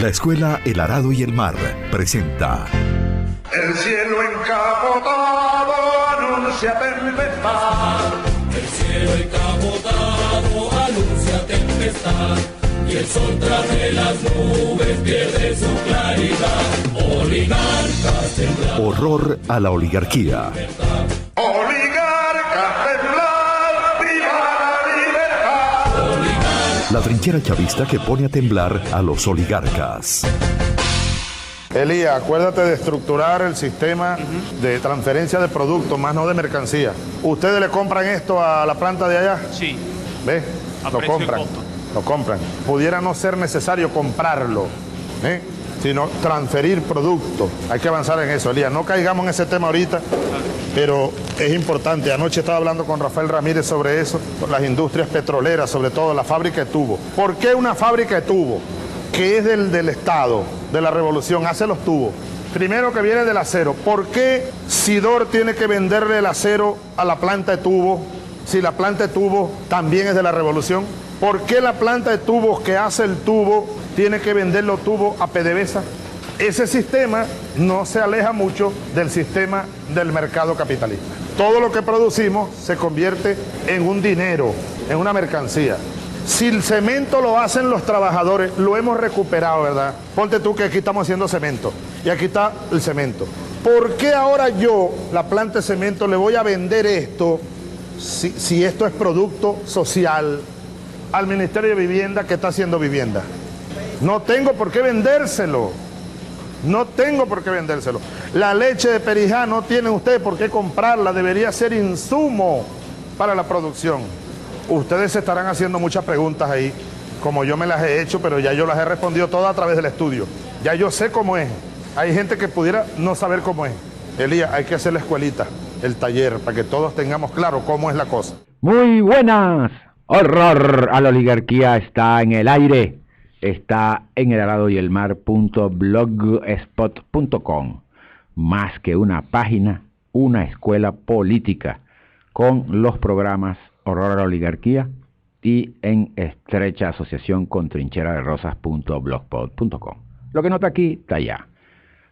La Escuela El Arado y el Mar presenta El cielo encapotado anuncia tempestad. El cielo encapotado anuncia tempestad. Y el sol tras de las nubes pierde su claridad. Oligarcas temblar. Horror a la oligarquía. Oligarcas temblar, viva la libertad. Oligarcas. La trinchera chavista que pone a temblar a los oligarcas. Elías, acuérdate de estructurar el sistema de transferencia de productos, más no de mercancía. ¿Ustedes le compran esto a la planta de allá? Sí. ¿Ves? A Lo precio y compran. costo. Lo compran. Pudiera no ser necesario comprarlo, sino transferir productos. Hay que avanzar en eso, Elías. No caigamos en ese tema ahorita, pero es importante. Anoche estaba hablando con Rafael Ramírez sobre eso, con las industrias petroleras, sobre todo la fábrica de tubos. ¿Por qué una fábrica de tubos, que es del Estado, de la Revolución, hace los tubos? Primero, que viene del acero. ¿Por qué Sidor tiene que venderle el acero a la planta de tubos si la planta de tubos también es de la Revolución? ¿Por qué la planta de tubos que hace el tubo tiene que vender los tubos a PDVSA? Ese sistema no se aleja mucho del sistema del mercado capitalista. Todo lo que producimos se convierte en un dinero, en una mercancía. Si el cemento lo hacen los trabajadores, lo hemos recuperado, ¿verdad? Ponte tú que aquí estamos haciendo cemento y aquí está el cemento. ¿Por qué ahora yo, la planta de cemento, le voy a vender esto si esto es producto social al Ministerio de Vivienda que está haciendo vivienda? No tengo por qué vendérselo. No tengo por qué vendérselo. La leche de Perijá no tienen ustedes por qué comprarla, debería ser insumo para la producción. Ustedes se estarán haciendo muchas preguntas ahí, como yo me las he hecho, pero ya yo las he respondido todas a través del estudio. Ya yo sé cómo es. Hay gente que pudiera no saber cómo es. Elías, hay que hacer la escuelita, el taller, para que todos tengamos claro cómo es la cosa. Muy buenas. Horror a la oligarquía está en el aire. Está en eladoyelmar.blogspot.com. Más que una página, una escuela política con los programas Horror a la oligarquía y en estrecha asociación con trincheraderosas.blogspot.com. Lo que no está aquí, está allá.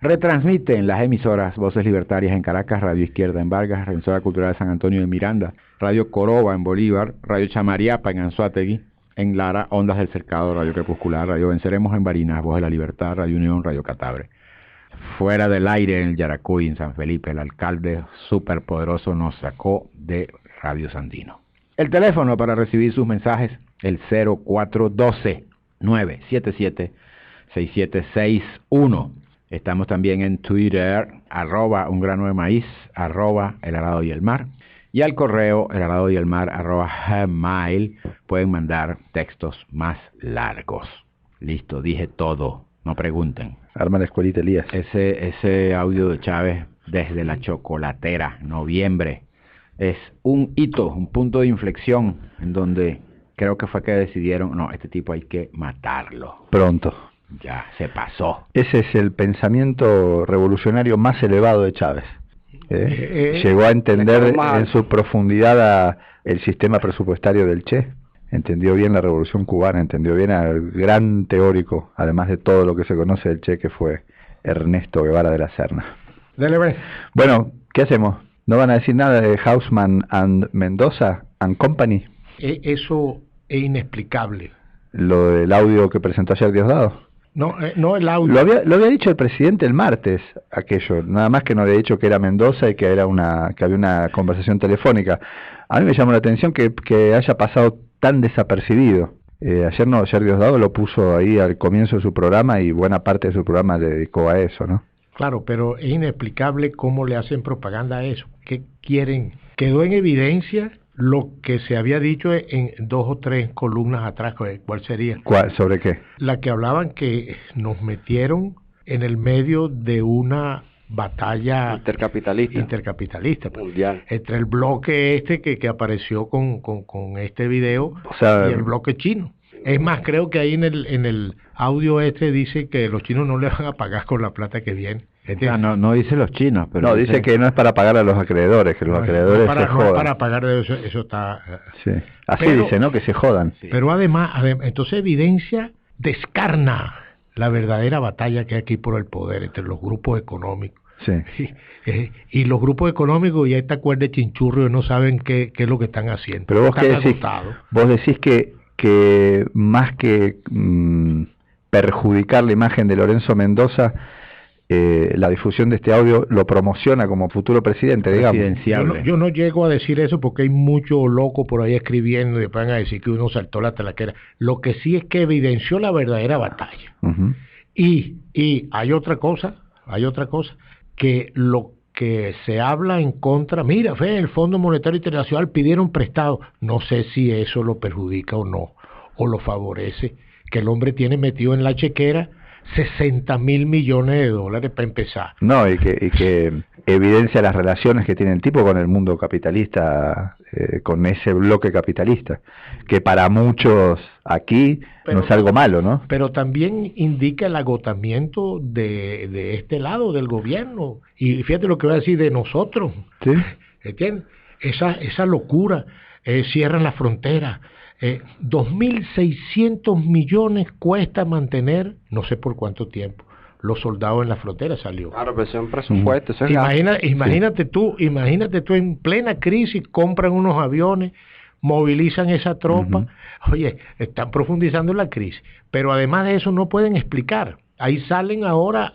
Retransmiten las emisoras Voces Libertarias en Caracas, Radio Izquierda en Vargas, Radio Emisora Cultural de San Antonio de Miranda, Radio Coroba en Bolívar, Radio Chamariapa en Anzoátegui, en Lara, Ondas del Cercado, Radio Crepuscular, Radio Venceremos en Barinas, Voz de la Libertad, Radio Unión, Radio Catabre. Fuera del aire en el Yaracuy, en San Felipe, el alcalde superpoderoso nos sacó de Radio Sandino. El teléfono para recibir sus mensajes, el 0412-977-6761. Estamos también en Twitter, @ungranoDeMaíz, @El Arado y el Mar. Y al correo, elaradoyelmar@gmail, pueden mandar textos más largos. Listo, dije todo, no pregunten. Arma la escuelita, Elías. Ese audio de Chávez desde la chocolatera, noviembre, es un hito, un punto de inflexión en donde creo que fue que decidieron, no, este tipo hay que matarlo. Pronto. Ya, se pasó. Ese es el pensamiento revolucionario más elevado de Chávez. Llegó a entender en su profundidad el sistema presupuestario del Che. Entendió bien la Revolución Cubana, entendió bien al gran teórico, además de todo lo que se conoce del Che, que fue Ernesto Guevara de la Serna. Dale. Bueno, ¿qué hacemos? ¿No van a decir nada de Hausman and Mendoza and Company? Eso es inexplicable. Lo del audio que presentó ayer Diosdado. No el audio. Lo había dicho el presidente el martes, aquello, nada más que no había dicho que era Mendoza y que había una conversación telefónica. A mí me llamó la atención que haya pasado tan desapercibido. Ayer Diosdado lo puso ahí al comienzo de su programa y buena parte de su programa le dedicó a eso, ¿no? Claro, pero es inexplicable cómo le hacen propaganda a eso. ¿Qué quieren? Quedó en evidencia lo que se había dicho en 2 o 3 columnas atrás. ¿Cuál sería? ¿Sobre qué? La que hablaban que nos metieron en el medio de una batalla intercapitalista mundial, entre el bloque que apareció con este video, o sea, y el bloque chino. Es más, creo que ahí en el audio dice que los chinos no le van a pagar con la plata que viene. No dice los chinos, pero... No, dice que no es para pagar a los acreedores, que los acreedores se jodan. No es para pagar de eso está... Sí, así pero, dice, ¿no? Que se jodan. Pero además, entonces evidencia, descarna la verdadera batalla que hay aquí por el poder entre los grupos económicos. Sí. Y los grupos económicos y esta cuerda de chinchurrio no saben qué es lo que están haciendo. Pero vos, ¿qué decís? Vos decís que más que perjudicar la imagen de Lorenzo Mendoza, la difusión de este audio lo promociona como futuro presidente, digamos. Yo no llego a decir eso porque hay mucho loco por ahí escribiendo y después van a decir que uno saltó la talaquera. Lo que sí es que evidenció la verdadera batalla. Uh-huh. Y hay otra cosa, que lo que se habla en contra, mira, el Fondo Monetario Internacional pidieron prestado, no sé si eso lo perjudica o no, o lo favorece, que el hombre tiene metido en la chequera 60.000 millones de dólares para empezar. No, y que evidencia las relaciones que tiene el tipo con el mundo capitalista, con ese bloque capitalista, que para muchos aquí no es algo malo, ¿no? Pero también indica el agotamiento de este lado del gobierno. Y fíjate lo que voy a decir de nosotros. ¿Sí? ¿Entiendes? Esa locura. Cierran la frontera. 2.600 millones cuesta mantener, no sé por cuánto tiempo, los soldados en la frontera. Salió. Claro, pero es un presupuesto. Eso es imagínate tú en plena crisis, compran unos aviones, movilizan esa tropa. Uh-huh. Oye, están profundizando en la crisis. Pero además de eso no pueden explicar. Ahí salen ahora,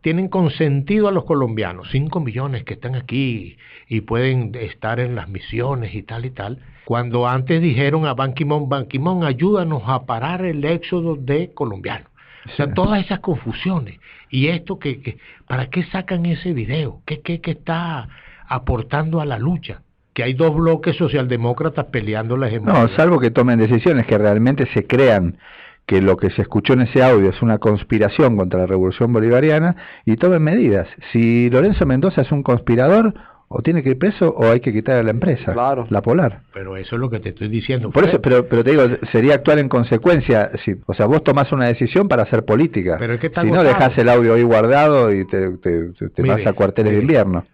tienen consentido a los colombianos, 5 millones que están aquí y pueden estar en las misiones y tal, cuando antes dijeron a Ban Ki-moon, ayúdanos a parar el éxodo de colombianos. O sea, todas esas confusiones. Y esto ¿para qué sacan ese video? ¿Qué está aportando a la lucha? Que hay dos bloques socialdemócratas peleando la hegemonía. No, salvo que tomen decisiones que realmente se crean que lo que se escuchó en ese audio es una conspiración contra la revolución bolivariana y tomen medidas. Si Lorenzo Mendoza es un conspirador, o tiene que ir preso o hay que quitarle a la empresa, claro, la Polar. Pero eso es lo que te estoy diciendo. Por eso, pero te digo, sería actuar en consecuencia. O sea, vos tomás una decisión para hacer política. Pero es que si no, dejás el audio ahí guardado y te vas a cuarteles de invierno.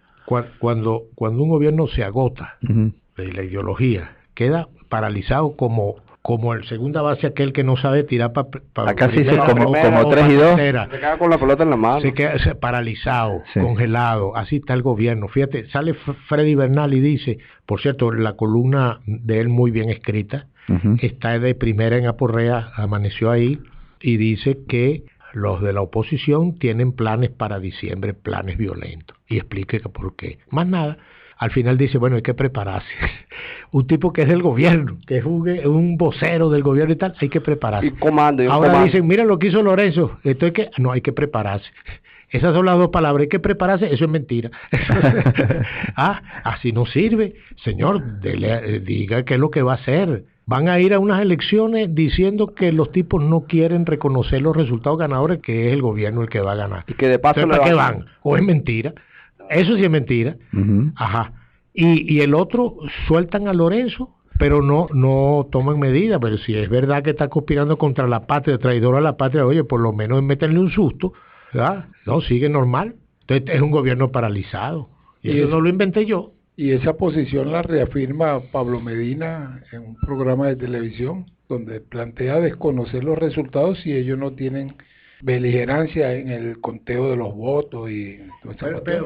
Cuando un gobierno se agota uh-huh. de la ideología, queda paralizado como el segunda base, aquel que no sabe tirar acá sí se como 3 y 2 se queda con la pelota en la mano, se queda paralizado, sí, congelado. Así está el gobierno. Fíjate, sale Freddy Bernal y dice, por cierto, la columna de él muy bien escrita, uh-huh. está de primera en Aporrea, amaneció ahí, y dice que los de la oposición tienen planes para diciembre, planes violentos, y explica por qué. Más nada. Al final dice, bueno, hay que prepararse. Un tipo que es del gobierno, que es un vocero del gobierno y tal, hay que prepararse. Y comando. Ahora dicen, mira lo que hizo Lorenzo, esto es que no, hay que prepararse. Esas son las dos palabras, hay que prepararse, eso es mentira. Así no sirve. Señor, diga qué es lo que va a hacer. Van a ir a unas elecciones diciendo que los tipos no quieren reconocer los resultados ganadores, que es el gobierno el que va a ganar. Y que de paso ¿para qué van? ¿O es mentira? Eso sí es mentira. Uh-huh. Ajá. Y el otro, sueltan a Lorenzo, pero no toman medidas. Pero si es verdad que está conspirando contra la patria, traidor a la patria, oye, por lo menos métanle un susto, ¿verdad? No, sigue normal. Entonces es un gobierno paralizado. Y eso no lo inventé yo. Y esa posición la reafirma Pablo Medina en un programa de televisión, donde plantea desconocer los resultados si ellos no tienen beligerancia en el conteo de los votos y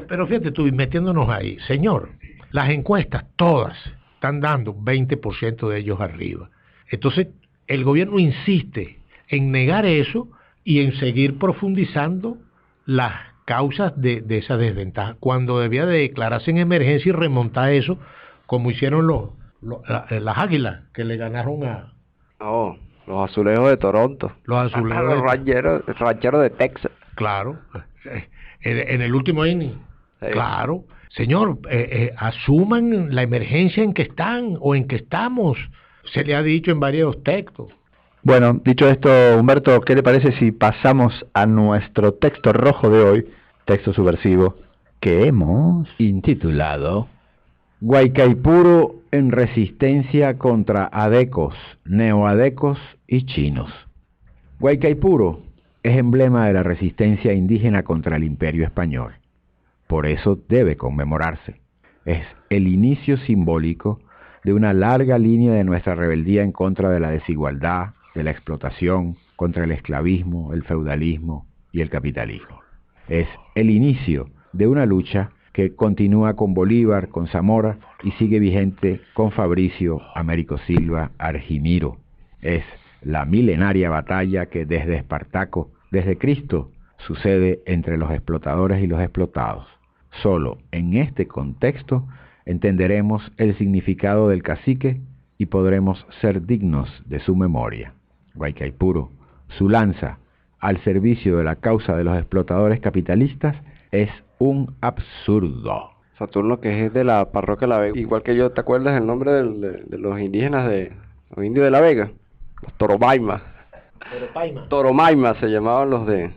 pero fíjate tú, metiéndonos ahí, señor, las encuestas todas están dando 20% de ellos arriba. Entonces el gobierno insiste en negar eso y en seguir profundizando las causas de esa desventaja, cuando debía de declararse en emergencia y remontar eso, como hicieron las Águilas que le ganaron a los Azulejos de Toronto. Los Azulejos. Los rancheros de Texas. Claro. En el último inning. Sí. Claro. Señor, asuman la emergencia en que están o en que estamos. Se le ha dicho en varios textos. Bueno, dicho esto, Humberto, ¿qué le parece si pasamos a nuestro texto rojo de hoy, texto subversivo, que hemos intitulado Guaycaipuro en resistencia contra adecos, neoadecos y chinos? Guaycaipuro es emblema de la resistencia indígena contra el Imperio Español. Por eso debe conmemorarse. Es el inicio simbólico de una larga línea de nuestra rebeldía en contra de la desigualdad, de la explotación, contra el esclavismo, el feudalismo y el capitalismo. Es el inicio de una lucha que continúa con Bolívar, con Zamora y sigue vigente con Fabricio, Américo Silva, Argimiro. Es la milenaria batalla que desde Espartaco, desde Cristo, sucede entre los explotadores y los explotados. Solo en este contexto entenderemos el significado del cacique y podremos ser dignos de su memoria. Guaycaipuro, su lanza al servicio de la causa de los explotadores capitalistas, es un absurdo. Saturno, que es de la parroquia de La Vega, igual que yo, ¿te acuerdas el nombre de los indígenas los indios de La Vega? Los Toromaima. Toromaima se llamaban los de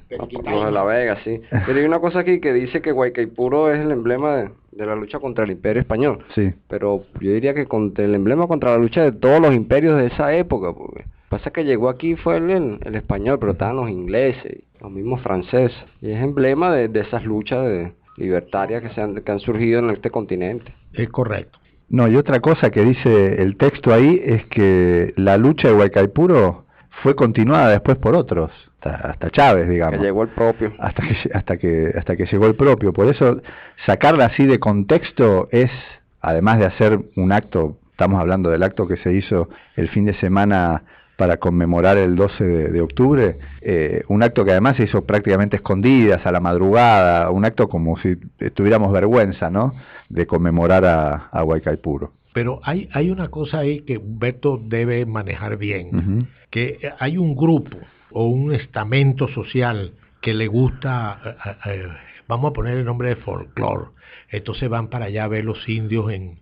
La Vega, sí. Pero hay una cosa aquí que dice que Guaycaipuro es el emblema de la lucha contra el Imperio Español. Sí. Pero yo diría que el emblema contra la lucha de todos los imperios de esa época, porque pasa que llegó aquí fue el español, pero estaban los ingleses, los mismos franceses, y es emblema de esas luchas libertarias que han surgido en este continente. Es correcto. No, y otra cosa que dice el texto ahí es que la lucha de Guaycaipuro fue continuada después por otros, hasta Chávez, digamos. Que llegó el propio. Hasta que llegó el propio. Por eso, sacarla así de contexto es, además de hacer un acto, estamos hablando del acto que se hizo el fin de semana para conmemorar el 12 de octubre, un acto que además se hizo prácticamente escondidas, a la madrugada, un acto como si tuviéramos vergüenza, ¿no?, de conmemorar a Guaycaipuro. Pero hay una cosa ahí que Humberto debe manejar bien, que hay un grupo o un estamento social que le gusta, vamos a poner el nombre de folclore, entonces van para allá a ver los indios en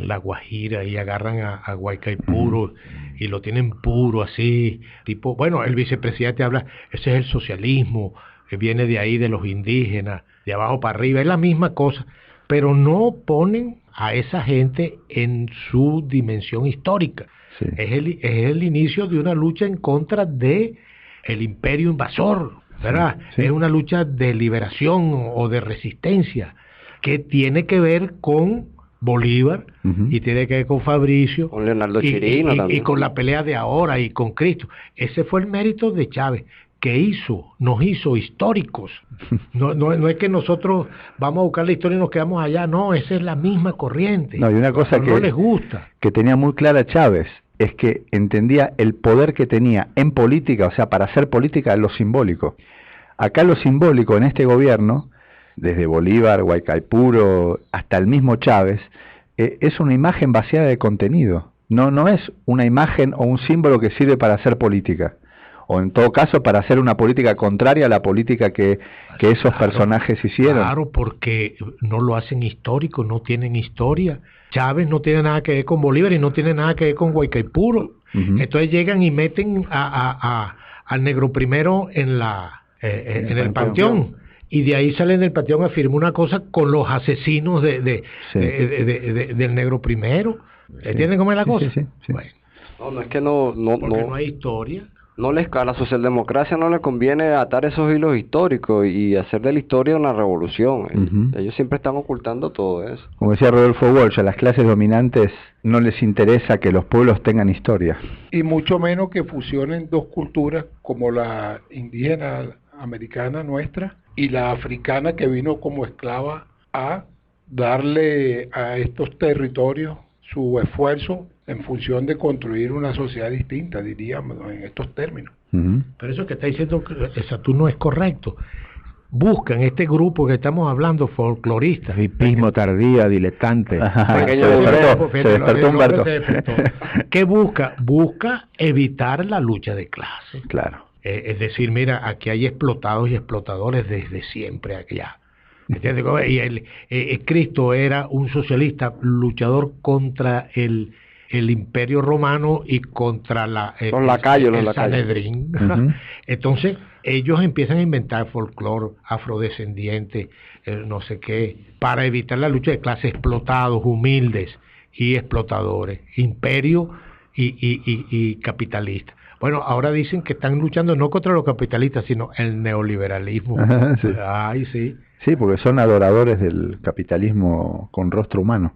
La Guajira y agarran a Guaycaipuro y lo tienen puro así, tipo, bueno, el vicepresidente habla, ese es el socialismo, que viene de ahí, de los indígenas, de abajo para arriba, es la misma cosa, pero no ponen a esa gente en su dimensión histórica. Sí. Es el inicio de una lucha en contra de el imperio invasor, ¿verdad? Sí, sí. Es una lucha de liberación o de resistencia que tiene que ver con Bolívar y tiene que ver con Fabricio, con Leonardo Chirino y con la pelea de ahora y con Cristo. Ese fue el mérito de Chávez, que nos hizo históricos. No es que nosotros vamos a buscar la historia y nos quedamos allá, no, esa es la misma corriente. No, y una cosa que no les gusta, que tenía muy clara Chávez, es que entendía el poder que tenía en política, o sea, para hacer política, lo simbólico. Acá lo simbólico en este gobierno, desde Bolívar, Guaycaipuro, hasta el mismo Chávez, es una imagen vaciada de contenido. No es una imagen o un símbolo que sirve para hacer política, o en todo caso para hacer una política contraria a la política que esos personajes hicieron. Claro, porque no lo hacen histórico, no tienen historia. Chávez no tiene nada que ver con Bolívar y no tiene nada que ver con Guaycaipuro. Entonces llegan y meten al Negro Primero en el panteón. Y de ahí salen del panteón a firmar una cosa con los asesinos del Negro Primero. ¿Entienden cómo es la cosa? Sí. Bueno. No es que no hay historia. A la socialdemocracia no le conviene atar esos hilos históricos y hacer de la historia una revolución. Ellos siempre están ocultando todo eso. Como decía Rodolfo Walsh, a las clases dominantes no les interesa que los pueblos tengan historia. Y mucho menos que fusionen dos culturas como la indígena americana nuestra y la africana que vino como esclava a darle a estos territorios su esfuerzo en función de construir una sociedad distinta, diríamos, en estos términos. Pero eso que está diciendo Saturno es correcto. Buscan este grupo que estamos hablando, folcloristas. Hipismo tardía, diletante. Se despertó Humberto. ¿Qué busca? Busca evitar la lucha de clases. Claro. Es decir, mira, aquí hay explotados y explotadores desde siempre allá. ¿Entiendes? Y Cristo era un socialista luchador contra el Imperio Romano y contra los lacayos, el Sanedrín. Entonces, ellos empiezan a inventar folclore afrodescendiente, no sé qué, para evitar la lucha de clases, explotados, humildes y explotadores, imperio y capitalista. Bueno, ahora dicen que están luchando no contra los capitalistas, sino el neoliberalismo. Sí. Ay, sí. Sí, porque son adoradores del capitalismo con rostro humano.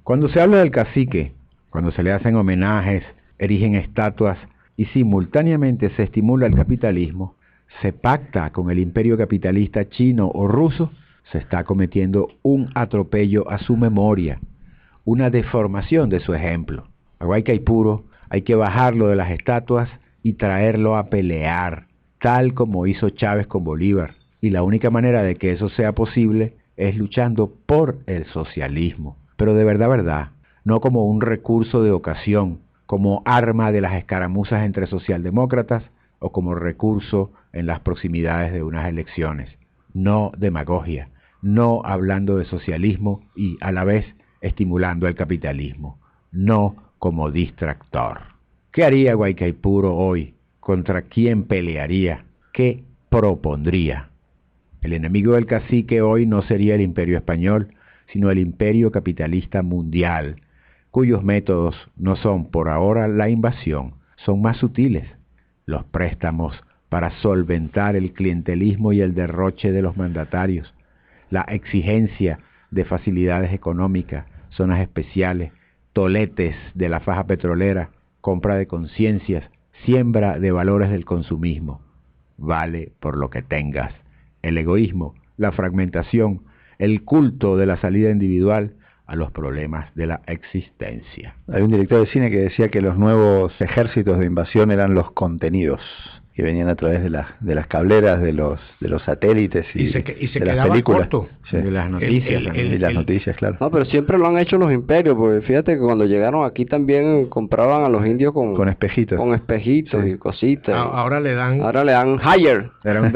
Cuando se habla del cacique, cuando se le hacen homenajes, erigen estatuas, y simultáneamente se estimula el capitalismo, se pacta con el imperio capitalista chino o ruso, se está cometiendo un atropello a su memoria, una deformación de su ejemplo. A Guaycaipuro hay que bajarlo de las estatuas y traerlo a pelear, tal como hizo Chávez con Bolívar. Y la única manera de que eso sea posible es luchando por el socialismo. Pero de verdad, no como un recurso de ocasión, como arma de las escaramuzas entre socialdemócratas o como recurso en las proximidades de unas elecciones. No demagogia, no hablando de socialismo y a la vez estimulando el capitalismo, no como distractor. ¿Qué haría Guaycaipuro hoy? ¿Contra quién pelearía? ¿Qué propondría? El enemigo del cacique hoy no sería el imperio español, sino el imperio capitalista mundial, cuyos métodos no son por ahora la invasión, son más sutiles, los préstamos para solventar el clientelismo y el derroche de los mandatarios, la exigencia de facilidades económicas, zonas especiales, toletes de la faja petrolera, compra de conciencias, siembra de valores del consumismo. Vale por lo que tengas. El egoísmo, la fragmentación, el culto de la salida individual a los problemas de la existencia. Hay un director de cine que decía que los nuevos ejércitos de invasión eran los contenidos, que venían a través de las cableras, de los satélites y de las películas. Corto. Sí. De las noticias. Y las noticias, claro. No, pero siempre lo han hecho los imperios, porque fíjate que cuando llegaron aquí también compraban a los indios con espejitos. Con espejitos Sí. y cositas. Ahora le dan higher. Era un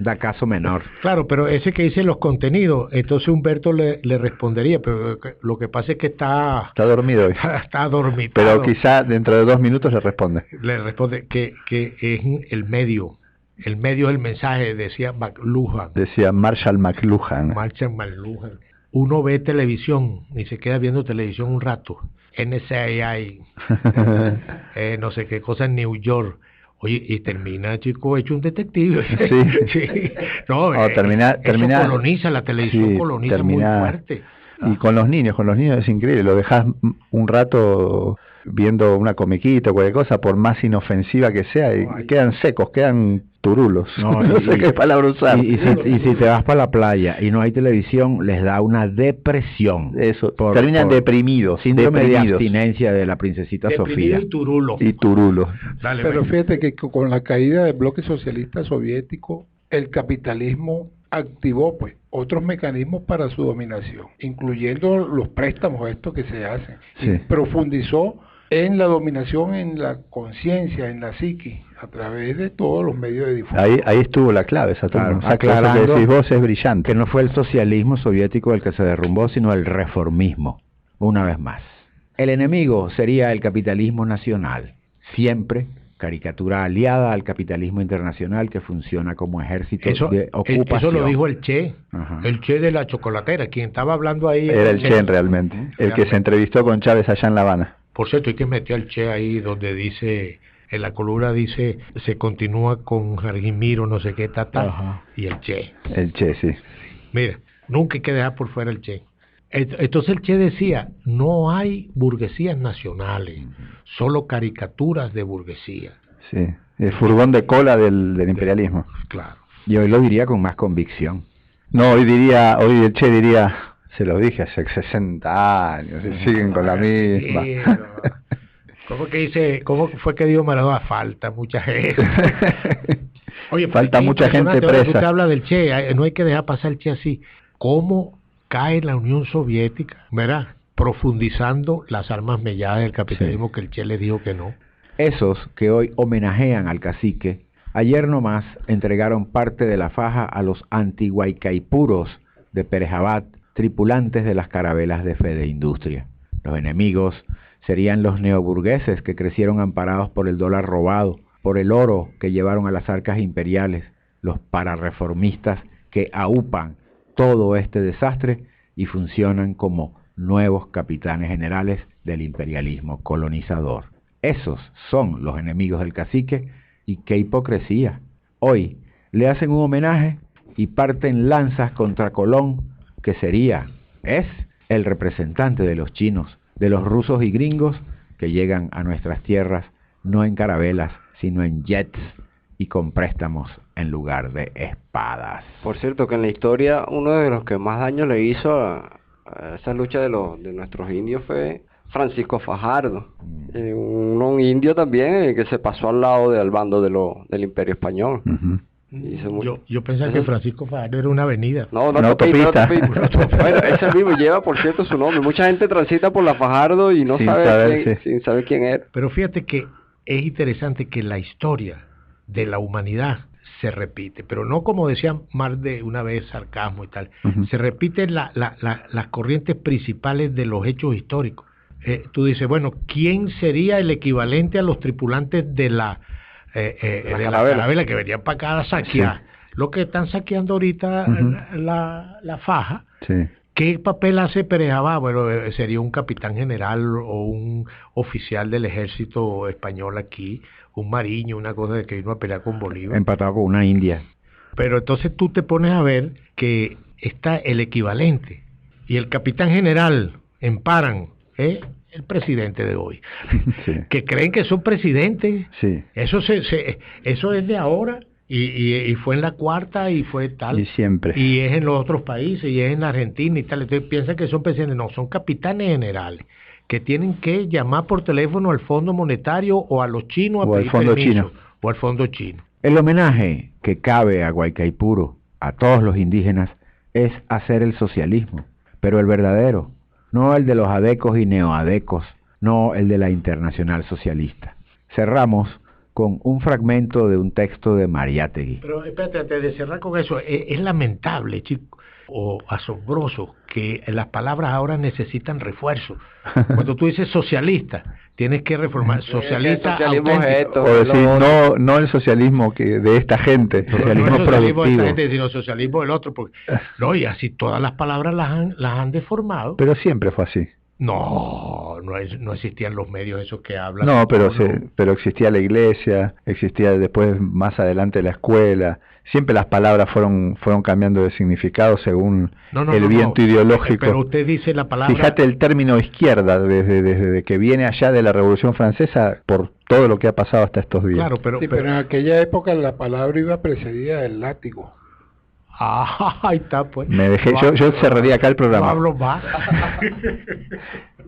dacazo menor. Claro, pero ese que dice los contenidos, entonces Humberto le respondería, pero lo que pasa es que está dormido hoy. Está dormitado. Pero quizá dentro de 2 minutos le responde. Le responde que es el medio es el mensaje, decía McLuhan. Decía Marshall McLuhan. Marshall McLuhan. Uno ve televisión y se queda viendo televisión un rato. NSAI, no sé qué cosa en New York. Oye, y termina, chico, hecho un detective. Sí. Sí. No, termina, eso coloniza, la televisión coloniza muy fuerte. Y con los niños es increíble. Lo dejas un rato viendo una comiquita o cualquier cosa, por más inofensiva que sea, y quedan secos, quedan turulos. No sé qué palabra usar. Y si te vas para la playa y no hay televisión, les da una depresión. Eso, terminan deprimidos. Síndrome de abstinencia de la princesita Sofía. Y turulo. Dale, pero fíjate que con la caída del bloque socialista soviético, el capitalismo activó pues otros mecanismos para su dominación, incluyendo los préstamos estos que se hacen. Sí. Y profundizó en la dominación, en la conciencia, en la psique, a través de todos los medios de difusión. Ahí estuvo la clave, Saturno. Claro, Esa cosa que decís vos es brillante. Que no fue el socialismo soviético el que se derrumbó, sino el reformismo, una vez más. El enemigo sería el capitalismo nacional, siempre caricatura aliada al capitalismo internacional que funciona como ejército de ocupación. Eso lo dijo el Che, Ajá. el Che de la chocolatera, quien estaba hablando ahí. Era el Che realmente, el que se entrevistó con Chávez allá en La Habana. Por cierto, hay que meter al Che ahí donde dice, en la columna dice, se continúa con Jargimiro, no sé qué, y el Che. El Che, sí. Mira, nunca hay que dejar por fuera el Che. Entonces el Che decía, no hay burguesías nacionales, solo caricaturas de burguesía. Sí, el furgón de cola del imperialismo. Claro. Y hoy lo diría con más convicción. No, hoy el Che diría, se lo dije hace 60 años, y siguen con la misma. ¿Cómo fue que dijo Maradona? Falta mucha gente. Oye, falta mucha gente presa. Usted habla del Che, no hay que dejar pasar el Che así. ¿Cómo cae la Unión Soviética, verdad? Profundizando las armas melladas del capitalismo, que el Che le dijo que no. Esos que hoy homenajean al cacique, ayer nomás entregaron parte de la faja a los antiguaycaipuros de Perejabat, tripulantes de las carabelas de Fede Industria. Los enemigos serían los neoburgueses que crecieron amparados por el dólar robado, por el oro que llevaron a las arcas imperiales, los parareformistas que aupan todo este desastre y funcionan como nuevos capitanes generales del imperialismo colonizador. Esos son los enemigos del cacique, y qué hipocresía. Hoy le hacen un homenaje y parten lanzas contra Colón, que es el representante de los chinos, de los rusos y gringos que llegan a nuestras tierras no en carabelas, sino en jets y con préstamos en lugar de espadas. Por cierto, que en la historia uno de los que más daño le hizo a esa lucha de nuestros indios fue Francisco Fajardo, un indio también que se pasó al lado del bando del Imperio Español. Yo pensaba que Francisco Fajardo era una avenida. No, una autopista. Bueno, ese mismo lleva, por cierto, su nombre. Mucha gente transita por la Fajardo y no sin saber quién era. Pero fíjate que es interesante que la historia de la humanidad se repite, pero no como decía más de una vez, sarcasmo y tal. Se repiten las corrientes principales de los hechos históricos. Tú dices, bueno, ¿quién sería el equivalente a los tripulantes de la carabela que venían para acá a saquear? Sí. Lo que están saqueando ahorita la faja. Sí. ¿Qué papel hace Pérez Abad? Bueno, sería un capitán general o un oficial del ejército español aquí, un mariño, una cosa de que vino a pelear con Bolívar. Empatado con una india. Pero entonces tú te pones a ver que está el equivalente y el capitán general emparan, el presidente de hoy, sí. Que creen que son presidentes. Sí. Eso es de ahora. Y fue en la cuarta y fue tal. Y siempre. Y es en los otros países, y es en Argentina y tal. Entonces piensan que son presidentes. No, son capitanes generales que tienen que llamar por teléfono al Fondo Monetario o a los chinos o al Fondo Chino. O al Fondo Chino. El homenaje que cabe a Guaycaipuro, a todos los indígenas, es hacer el socialismo, pero el verdadero, no el de los adecos y neoadecos, no el de la Internacional Socialista. Cerramos con un fragmento de un texto de Mariátegui. Pero espérate, antes de cerrar con eso, es lamentable, chico, o asombroso, que las palabras ahora necesitan refuerzo. Cuando tú dices socialista, tienes que reformar socialista auténtico. O decir, no el socialismo de esta gente, socialismo no el socialismo productivo. De esta gente, sino socialismo del otro, porque no, y así todas las palabras las han deformado. Pero siempre fue así. No existían los medios esos que hablan. No, pero existía la iglesia, existía después más adelante la escuela. Siempre las palabras fueron cambiando de significado según el viento ideológico. Pero usted dice la palabra. Fíjate el término izquierda desde que viene allá de la Revolución Francesa por todo lo que ha pasado hasta estos días. Claro, pero en aquella época la palabra iba precedida del látigo. Ahí está, pues. Me dejé, yo cerraría acá el programa. Pablo va.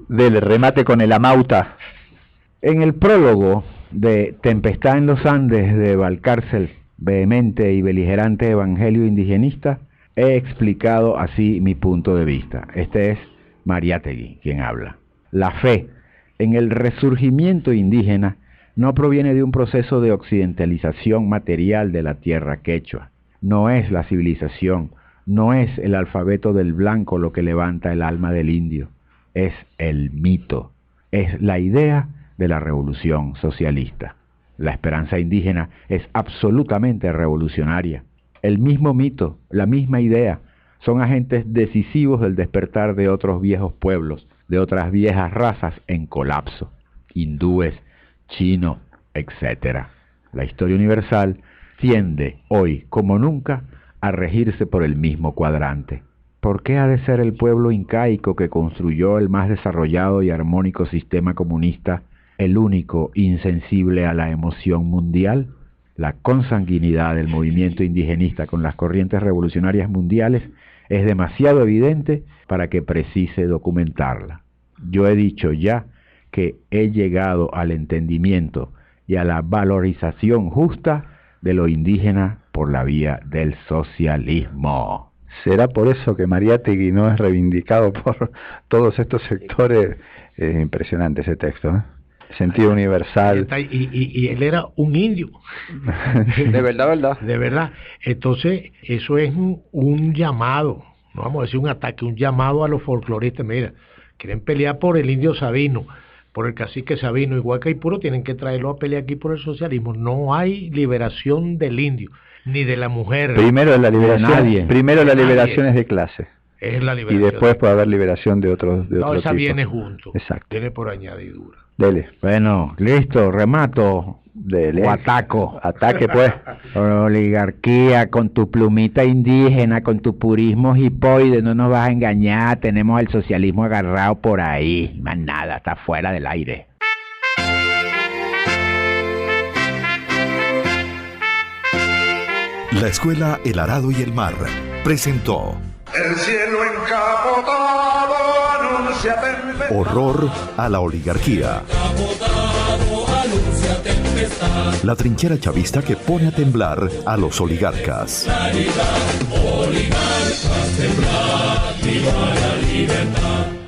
Del remate con el amauta. En el prólogo de Tempestad en los Andes de Valcárcel, vehemente y beligerante evangelio indigenista, he explicado así mi punto de vista. Este es Mariátegui quien habla. La fe en el resurgimiento indígena no proviene de un proceso de occidentalización material de la tierra quechua. No es la civilización, no es el alfabeto del blanco lo que levanta el alma del indio, es el mito, es la idea de la revolución socialista. La esperanza indígena es absolutamente revolucionaria. El mismo mito, la misma idea, son agentes decisivos del despertar de otros viejos pueblos, de otras viejas razas en colapso, hindúes, chinos, etc. La historia universal tiende hoy, como nunca, a regirse por el mismo cuadrante. ¿Por qué ha de ser el pueblo incaico que construyó el más desarrollado y armónico sistema comunista el único insensible a la emoción mundial? La consanguinidad del movimiento indigenista con las corrientes revolucionarias mundiales es demasiado evidente para que precise documentarla. Yo he dicho ya que he llegado al entendimiento y a la valorización justa de lo indígena por la vía del socialismo. ¿Será por eso que Mariátegui no es reivindicado por todos estos sectores? Es impresionante ese texto, ¿eh? Sentido universal. Y él era un indio. De verdad. De verdad. Entonces, eso es un llamado, no vamos a decir un ataque, un llamado a los folcloristas. Mira, quieren pelear por el indio Sabino, por el cacique Sabino y Guaycaipuro, tienen que traerlo a pelear aquí por el socialismo. No hay liberación del indio, ni de la mujer. Primero la liberación, la liberación es de clase. Es la liberación. Y después puede haber liberación de otros esa tipo. Viene junto. Exacto. Viene por añadidura. Dele. Bueno, listo, remato. Dele. O ataco. Ataque, pues. Oligarquía, con tu plumita indígena, con tu purismo hipoide, no nos vas a engañar. Tenemos el socialismo agarrado por ahí. Más nada, está fuera del aire. La Escuela El Arado y el Mar presentó El cielo encapotado anuncia tempestad. Horror a la oligarquía. La trinchera chavista que pone a temblar a los oligarcas. Oligarcas, temblad, viva la libertad.